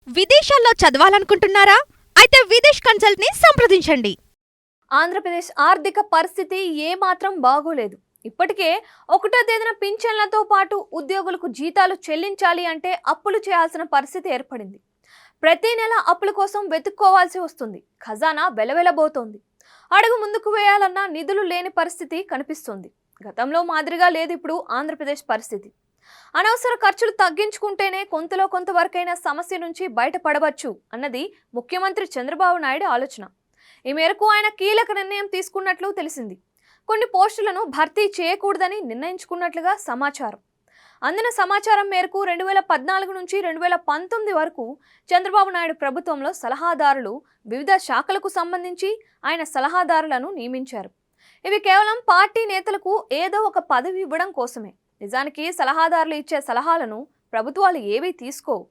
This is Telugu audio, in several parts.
విదేశాల్లో చదవాలనుకుంటున్నారా? అయితే విదేశ్ కన్సల్ట్ ని సంప్రదించండి. ఆంధ్రప్రదేశ్ ఆర్థిక పరిస్థితి ఏమాత్రం బాగోలేదు. ఇప్పటికే ఒకటో తేదీన పింఛన్లతో పాటు ఉద్యోగులకు జీతాలు చెల్లించాలి అంటే అప్పులు చేయాల్సిన పరిస్థితి ఏర్పడింది. ప్రతి నెల అప్పుల కోసం వెతుక్కోవాల్సి వస్తుంది. ఖజానా వెలవెలబోతోంది. అడుగు ముందుకు వేయాలన్నా నిధులు లేని పరిస్థితి కనిపిస్తుంది. గతంలో మాదిరిగా లేదు ఇప్పుడు ఆంధ్రప్రదేశ్ పరిస్థితి. అనవసర ఖర్చులు తగ్గించుకుంటేనే కొంతలో కొంతవరకైనా సమస్య నుంచి బయటపడవచ్చు అన్నది ముఖ్యమంత్రి చంద్రబాబు నాయుడు ఆలోచన. ఈ మేరకు ఆయన కీలక నిర్ణయం తీసుకున్నట్లు తెలిసింది. కొన్ని పోస్టులను భర్తీ చేయకూడదని నిర్ణయించుకున్నట్లుగా సమాచారం. అందిన సమాచారం మేరకు 2014 నుంచి 2019 వరకు చంద్రబాబు నాయుడు ప్రభుత్వంలో సలహాదారులు వివిధ శాఖలకు సంబంధించి ఆయన సలహాదారులను నియమించారు. ఇవి కేవలం పార్టీ నేతలకు ఏదో ఒక పదవి ఇవ్వడం కోసమే. నిజానికి సలహాదారులు ఇచ్చే సలహాలను ప్రభుత్వాలు ఏవీ తీసుకోవు.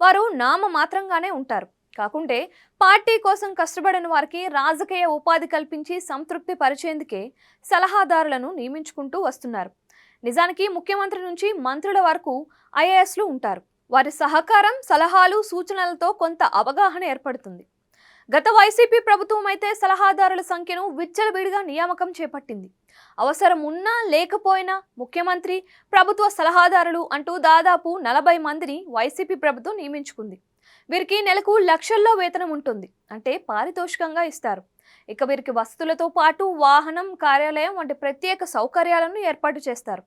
వారు నామమాత్రంగానే ఉంటారు. కాకుంటే పార్టీ కోసం కష్టపడిన వారికి రాజకీయ ఉపాధి కల్పించి సంతృప్తి పరిచేందుకే సలహాదారులను నియమించుకుంటూ వస్తున్నారు. నిజానికి ముఖ్యమంత్రి నుంచి మంత్రుల వరకు ఐఏఎస్లు ఉంటారు. వారి సహకారం, సలహాలు, సూచనలతో కొంత అవగాహన ఏర్పడుతుంది. గత వైసీపీ ప్రభుత్వం అయితే సలహాదారుల సంఖ్యను విచ్చలవిడిగా నియామకం చేపట్టింది. అవసరం ఉన్నా లేకపోయినా ముఖ్యమంత్రి, ప్రభుత్వ సలహాదారులు అంటూ దాదాపు 40 మందిని వైసీపీ ప్రభుత్వం నియమించుకుంది. వీరికి నెలకు లక్షల్లో వేతనం ఉంటుంది. అంటే పారితోషికంగా ఇస్తారు. ఇక వీరికి వసతులతో పాటు వాహనం, కార్యాలయం వంటి ప్రత్యేక సౌకర్యాలను ఏర్పాటు చేస్తారు.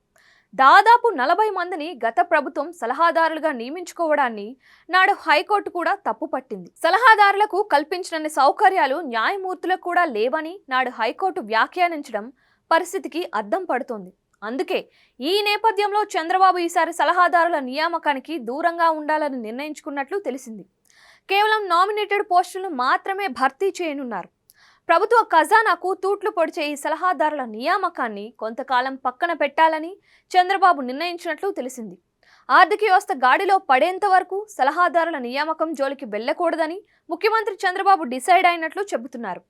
దాదాపు 40 మందిని గత ప్రభుత్వం సలహాదారులుగా నియమించుకోవడాన్ని నాడు హైకోర్టు కూడా తప్పుపట్టింది. సలహాదారులకు కల్పించినన్ని సౌకర్యాలు న్యాయమూర్తులకు కూడా లేవని నాడు హైకోర్టు వ్యాఖ్యానించడం పరిస్థితికి అద్దం పడుతోంది. అందుకే ఈ నేపథ్యంలో చంద్రబాబు ఈసారి సలహాదారుల నియామకానికి దూరంగా ఉండాలని నిర్ణయించుకున్నట్లు తెలిసింది. కేవలం నామినేటెడ్ పోస్టులను మాత్రమే భర్తీ చేయనున్నారు. ప్రభుత్వ ఖజానాకు తూట్లు పొడిచే ఈ సలహాదారుల నియామకాన్ని కొంతకాలం పక్కన పెట్టాలని చంద్రబాబు నిర్ణయించినట్లు తెలిసింది. ఆర్థిక వ్యవస్థ గాడిలో పడేంత వరకు సలహాదారుల నియామకం జోలికి వెళ్లకూడదని ముఖ్యమంత్రి చంద్రబాబు డిసైడ్ అయినట్లు చెబుతున్నారు.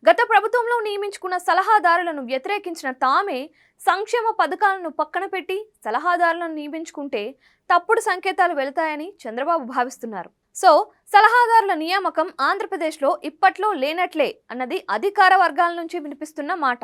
గత ప్రభుత్వంలో నియమించుకున్న సలహాదారులను వ్యతిరేకించిన తామే సంక్షేమ పథకాలను పక్కన పెట్టి సలహాదారులను నియమించుకుంటే తప్పుడు సంకేతాలు వెళతాయని చంద్రబాబు భావిస్తున్నారు. సో సలహాదారుల నియామకం ఆంధ్రప్రదేశ్లో ఇప్పట్లో లేనట్లే అన్నది అధికార వర్గాల నుంచి వినిపిస్తున్న మాట.